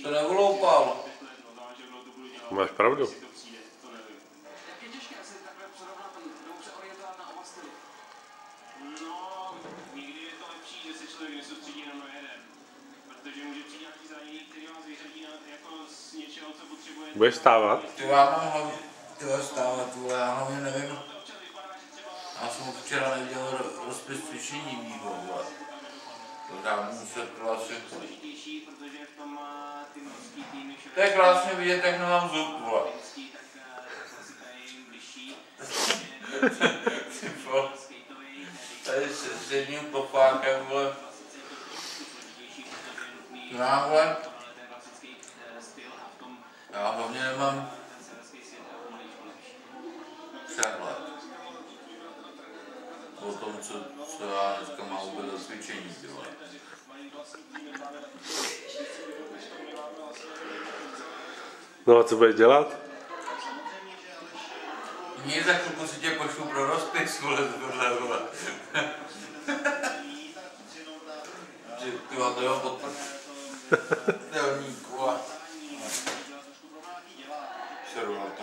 To nevyloupal. Máš pravdu. No, někdy je to lepší, že se člověk nesoustředí jenom na jeden. Protože může přijít nějaký zranění, který vás vyřadí jako z něčeho, co potřebujete. Budeš stávat? Já mám hlavně, stávat, vole, já hlavně nevím. Já jsem včera nedělal rozpis cvičení mýho, vole. To dám muset vlastně. To je krásně vidět, jak nemám zub, vole. Tady s jedním popákem, vole. Náhle. Já hlavně nemám přehled o tom, co já dneska mám vůbec za cvičení, vole. No a co budeš dělat? Nic, za chvilku si tě pošlu pro rozpis, vole, vole. Že ty to jo, podprd. Delníku, vole. Seru na to.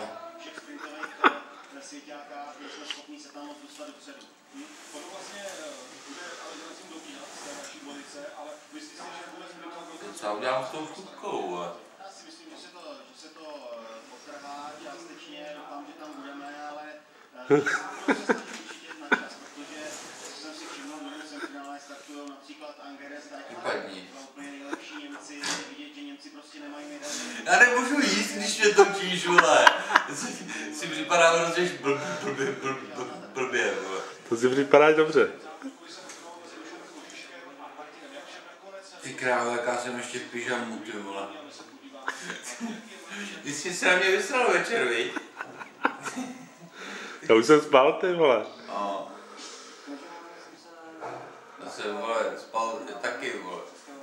Co já udělám s tou chutkou, vole? Já si myslím, že se to potrhá částečně, doufám, že tam budeme, ale určitě na čas, protože jsem si všiml, že jsem finále startují například Angeres, úplně nejlepší Němci, vidět, že Němci prostě nemají medaily. Já nemůžu jíst, když mě točíš, vole. Si připadá hrozně blbě, vole. To si připadáš dobře. Ty krávo, jaká jsem ještě v pyžamu, ty vole. Ty jsi se na mě vysral večer, viď? Já už jsem spal, ty vole. No. Já jsem, vole, spal taky, vole.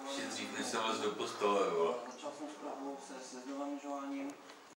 Ještě dřív, než jsem lez do postele, vole. Začal jsem zprávu se seznamováním.